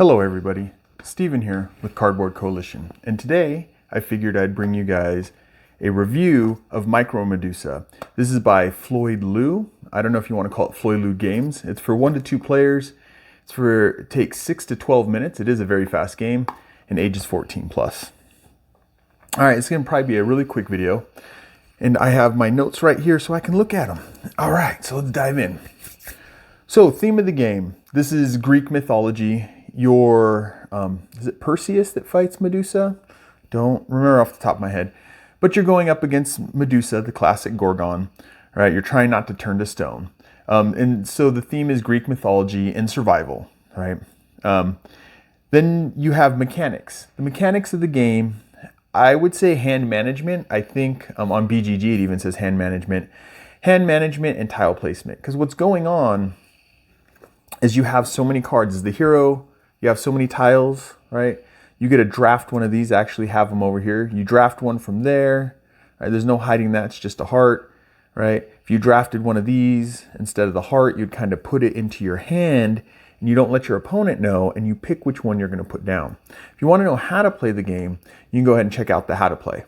Hello everybody, Steven here with Cardboard Coalition, and today I figured I'd bring you guys a review of Micro Medusa. This is by Floyd. I don't know if you want to call it Floyd Games. It's for 1 to 2 players. It takes 6 to 12 minutes. It is a very fast game and ages 14 plus. Alright, it's going to probably be a really quick video, and I have my notes right here so I can look at them. Alright, so let's dive in. So, theme of the game. This is Greek mythology. Is it Perseus that fights Medusa? Don't remember off the top of my head. But you're going up against Medusa, the classic gorgon, right? You're trying not to turn to stone. And so the theme is Greek mythology and survival, right? Then you have mechanics. The mechanics of the game, I would say hand management. I think on BGG it even says hand management. Hand management and tile placement. Because what's going on is you have so many cards. As the hero, you have so many tiles, right? You get to draft one of these, actually have them over here. You draft one from there, right? There's no hiding that, it's just a heart, right? If you drafted one of these instead of the heart, you'd kind of put it into your hand and you don't let your opponent know, and you pick which one you're gonna put down. If you wanna know how to play the game, you can go ahead and check out the how to play.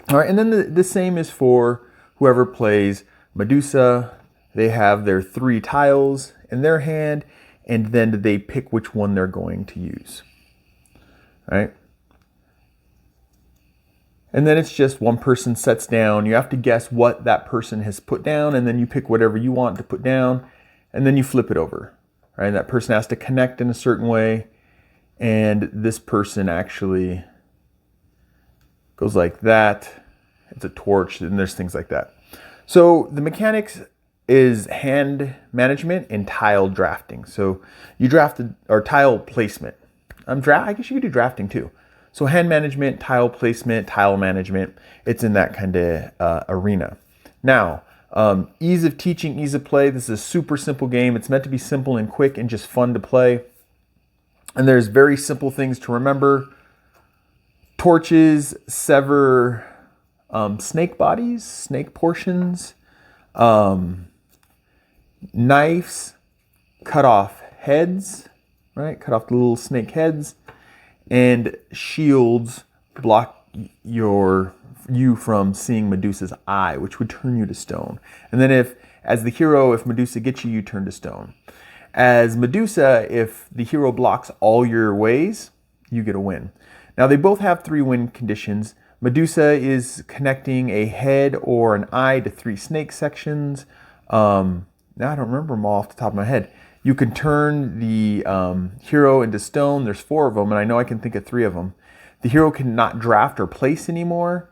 All right, and then the same is for whoever plays Medusa. They have their 3 tiles in their hand, and then they pick which one they're going to use, right? And then it's just one person sets down. You have to guess what that person has put down, and then you pick whatever you want to put down, and then you flip it over, right? And that person has to connect in a certain way, and this person actually goes like that. It's a torch, and there's things like that. So the mechanics is hand management and tile drafting. So you drafted, or tile placement. I guess you could do drafting too. So hand management, tile placement, tile management, it's in that kind of arena. Now, ease of teaching, ease of play. This is a super simple game. It's meant to be simple and quick and just fun to play. And there's very simple things to remember. Torches sever snake bodies, snake portions. Knives cut off heads, right? Cut off the little snake heads, and shields block you from seeing Medusa's eye, which would turn you to stone. And then as the hero, if Medusa gets you, you turn to stone. As Medusa, if the hero blocks all your ways, you get a win. Now they both have 3 win conditions. Medusa is connecting a head or an eye to 3 snake sections. Now I don't remember them all off the top of my head. You can turn the hero into stone. There's 4 of them, and I know I can think of 3 of them. The hero cannot draft or place anymore.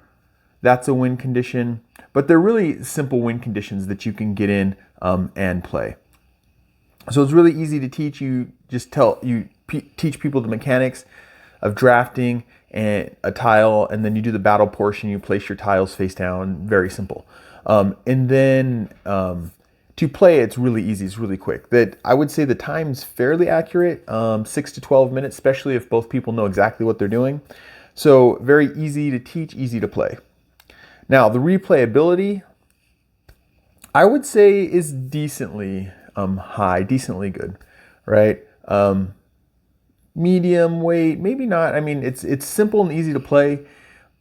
That's a win condition. But they're really simple win conditions that you can get in and play. So it's really easy to teach. You just teach people the mechanics of drafting and a tile, and then you do the battle portion. You place your tiles face down. Very simple. And then to play, it's really easy. It's really quick. I would say the time's fairly accurate, 6 to 12 minutes, especially if both people know exactly what they're doing. So very easy to teach, easy to play. Now the replayability, I would say, is decently high, decently good, right? Medium weight, maybe not. I mean, it's simple and easy to play,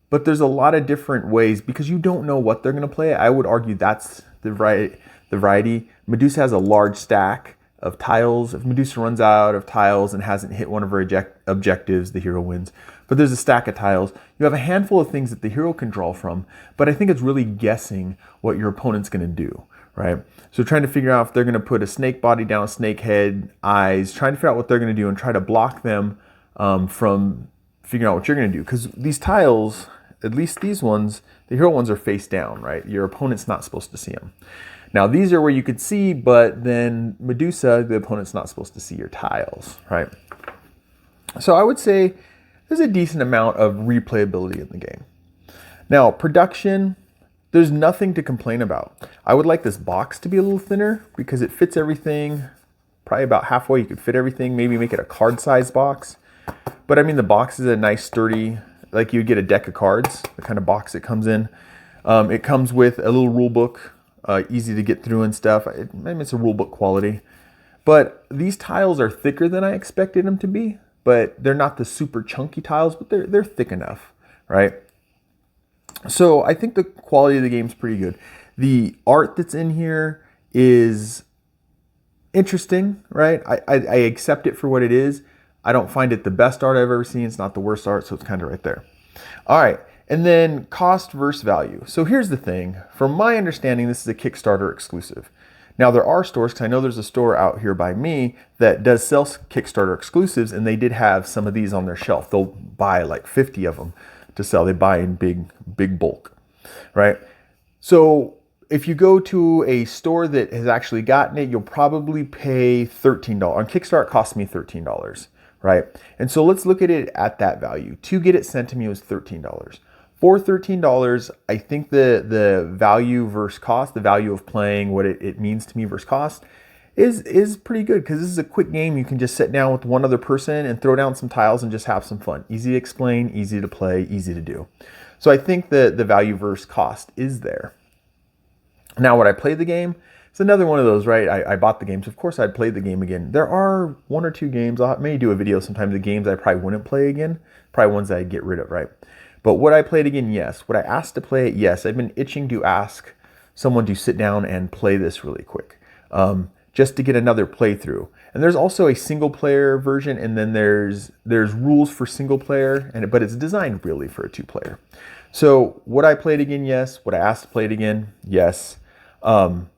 but there's a lot of different ways because you don't know what they're going to play. I would argue that's the variety. Medusa has a large stack of tiles. If Medusa runs out of tiles and hasn't hit one of her objectives, the hero wins. But there's a stack of tiles. You have a handful of things that the hero can draw from, but I think it's really guessing what your opponent's going to do, right? So trying to figure out if they're going to put a snake body down, a snake head, eyes, trying to figure out what they're going to do and try to block them from figuring out what you're going to do. Because these tiles, at least these ones, the hero ones are face down, right? Your opponent's not supposed to see them. Now these are where you could see, but then Medusa, the opponent's not supposed to see your tiles, right? So I would say there's a decent amount of replayability in the game. Now production, there's nothing to complain about. I would like this box to be a little thinner because it fits everything, probably about halfway. You could fit everything, maybe make it a card size box. But I mean, the box is a nice sturdy, like you'd get a deck of cards, the kind of box it comes in. It comes with a little rule book, easy to get through and stuff. Maybe it's a rule book quality. But these tiles are thicker than I expected them to be, but they're not the super chunky tiles, but they're thick enough, right? So I think the quality of the game is pretty good. The art that's in here is interesting, right? I accept it for what it is. I don't find it the best art I've ever seen. It's not the worst art, so it's kind of right there. All right, and then cost versus value. So here's the thing. From my understanding, this is a Kickstarter exclusive. Now there are stores, because I know there's a store out here by me that does sell Kickstarter exclusives, and they did have some of these on their shelf. They'll buy like 50 of them to sell. They buy in big bulk, right? So if you go to a store that has actually gotten it, you'll probably pay $13. On Kickstarter, it cost me $13, right? And so let's look at it at that value. To get it sent to me was $13. For $13, I think the value versus cost, the value of playing, what it means to me versus cost, is pretty good, because this is a quick game. You can just sit down with one other person and throw down some tiles and just have some fun. Easy to explain, easy to play, easy to do. So I think the value versus cost is there. Now, would I play the game? It's another one of those, right? I bought the game, so of course I'd play the game again. There are one or two games, I may do a video sometime, the games I probably wouldn't play again, probably ones that I'd get rid of, right? But would I play it again? Yes. Would I ask to play it? Yes. I've been itching to ask someone to sit down and play this really quick, just to get another playthrough. And there's also a single player version, and then there's rules for single player, but it's designed really for a 2-player. So would I play it again? Yes. Would I ask to play it again? Yes. And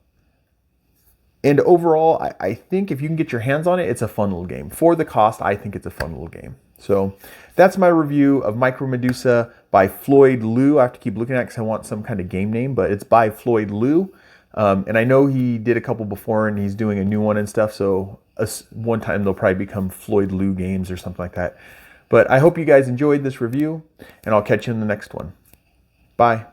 overall, I think if you can get your hands on it, it's a fun little game. For the cost, I think it's a fun little game. So that's my review of Micro Medusa by Floyd Liu. I have to keep looking at it because I want some kind of game name, but it's by Floyd Liu. And I know he did a couple before, and he's doing a new one and stuff. So one time they'll probably become Floyd Liu games or something like that. But I hope you guys enjoyed this review, and I'll catch you in the next one. Bye.